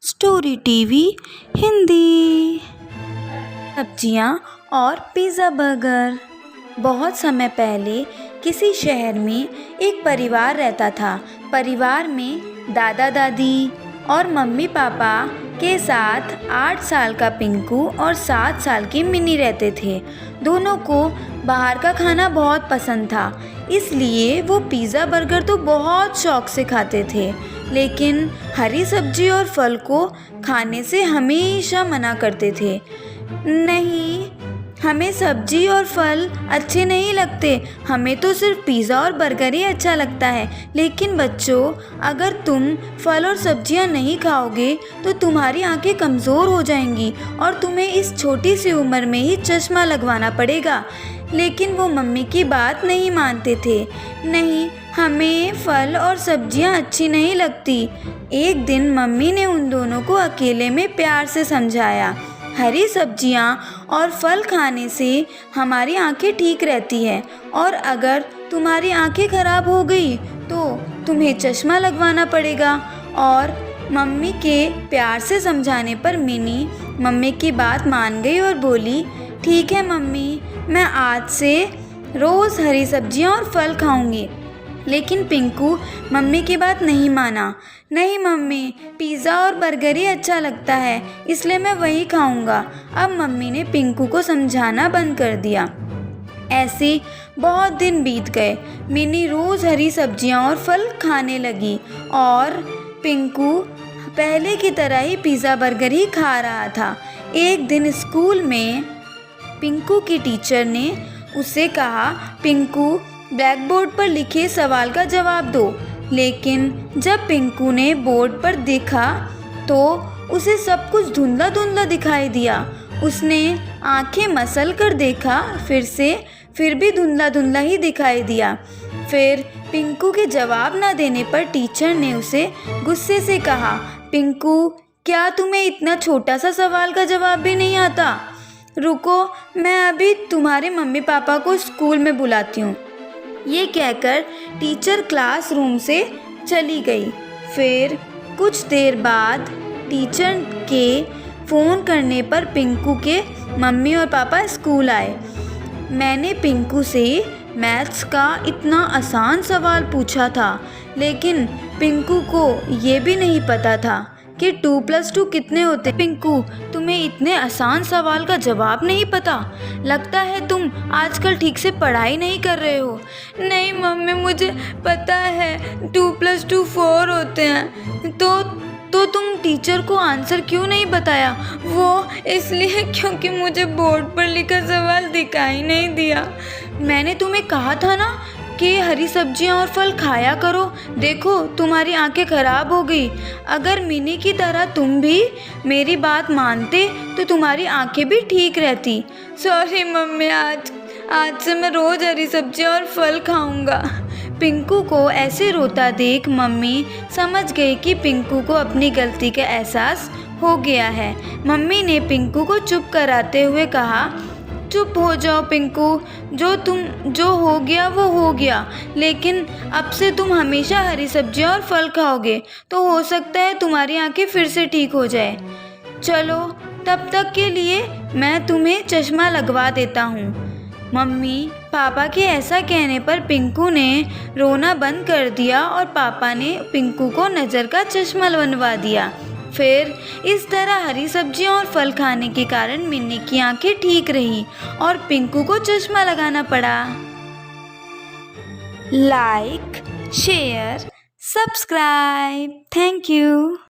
Story TV Hindi. सब्जियां और pizza burger. बहुत समय पहले किसी शहर में एक परिवार रहता था। परिवार में दादा दादी और मम्मी पापा के साथ 8 साल का पिंकू और 7 साल की मिनी रहते थे। दोनों को बाहर का खाना बहुत पसंद था, इसलिए वो पिज़्ज़ा बर्गर तो बहुत शौक से खाते थे, लेकिन हरी सब्जी और फल को खाने से हमेशा मना करते थे। नहीं, हमें सब्जी और फल अच्छे नहीं लगते, हमें तो सिर्फ पिज़्ज़ा और बर्गर ही अच्छा लगता है। लेकिन बच्चों, अगर तुम फल और सब्जियां नहीं खाओगे तो तुम्हारी आंखें कमज़ोर हो जाएंगी और तुम्हें इस छोटी सी उम्र में ही चश्मा लगवाना पड़ेगा। लेकिन वो मम्मी की बात नहीं मानते थे। नहीं, हमें फल और सब्जियां अच्छी नहीं लगती। एक दिन मम्मी ने उन दोनों को अकेले में प्यार से समझाया, हरी सब्जियां और फल खाने से हमारी आंखें ठीक रहती है, और अगर तुम्हारी आंखें खराब हो गई तो तुम्हें चश्मा लगवाना पड़ेगा। और मम्मी के प्यार से समझाने पर मिनी मम्मी की बात मान गई और बोली, ठीक है मम्मी, मैं आज से रोज़ हरी सब्जियां और फल खाऊंगी। लेकिन पिंकू मम्मी की बात नहीं माना। नहीं मम्मी, पिज़्ज़ा और बर्गर ही अच्छा लगता है, इसलिए मैं वही खाऊंगा। अब मम्मी ने पिंकू को समझाना बंद कर दिया। ऐसे बहुत दिन बीत गए। मिनी रोज़ हरी सब्जियां और फल खाने लगी और पिंकू पहले की तरह ही पिज़्ज़ा बर्गर ही खा रहा था। एक दिन स्कूल में पिंकू की टीचर ने उससे कहा, पिंकू, ब्लैक बोर्ड पर लिखे सवाल का जवाब दो। लेकिन जब पिंकू ने बोर्ड पर देखा तो उसे सब कुछ धुंधला धुंधला दिखाई दिया। उसने आंखें मसल कर देखा, फिर भी धुंधला धुंधला ही दिखाई दिया। फिर पिंकू के जवाब न देने पर टीचर ने उसे गुस्से से कहा, पिंकू, क्या तुम्हें इतना छोटा सा सवाल का जवाब भी नहीं आता? रुको, मैं अभी तुम्हारे मम्मी पापा को स्कूल में बुलाती हूँ। ये कहकर टीचर क्लासरूम से चली गई। फिर कुछ देर बाद टीचर के फ़ोन करने पर पिंकू के मम्मी और पापा स्कूल आए। मैंने पिंकू से मैथ्स का इतना आसान सवाल पूछा था, लेकिन पिंकू को ये भी नहीं पता था कि 2 + 2 कितने होते। पिंकू, तुम्हें इतने आसान सवाल का जवाब नहीं पता? लगता है तुम आजकल ठीक से पढ़ाई नहीं कर रहे हो। नहीं मम्मी, मुझे पता है 2 + 2 4 होते हैं। तो तुम टीचर को आंसर क्यों नहीं बताया? वो इसलिए क्योंकि मुझे बोर्ड पर लिखा सवाल दिखाई नहीं दिया। मैंने तुम्हें कहा था ना कि हरी सब्जियां और फल खाया करो। देखो, तुम्हारी आंखें खराब हो गई। अगर मिनी की तरह तुम भी मेरी बात मानते तो तुम्हारी आंखें भी ठीक रहती। सॉरी मम्मी, आज से मैं रोज़ हरी सब्जियां और फल खाऊंगा। पिंकू को ऐसे रोता देख मम्मी समझ गई कि पिंकू को अपनी गलती का एहसास हो गया है। मम्मी ने पिंकू को चुप कराते हुए कहा, चुप हो जाओ पिंकू, जो हो गया वो हो गया। लेकिन अब से तुम हमेशा हरी सब्जियां और फल खाओगे तो हो सकता है तुम्हारी आंखें फिर से ठीक हो जाए। चलो, तब तक के लिए मैं तुम्हें चश्मा लगवा देता हूँ। मम्मी पापा के ऐसा कहने पर पिंकू ने रोना बंद कर दिया और पापा ने पिंकू को नज़र का चश्मा बनवा दिया। फिर इस तरह हरी सब्जियां और फल खाने के कारण मिन्नी की आंखें ठीक रही और पिंकू को चश्मा लगाना पड़ा। Like, share, subscribe. Thank you.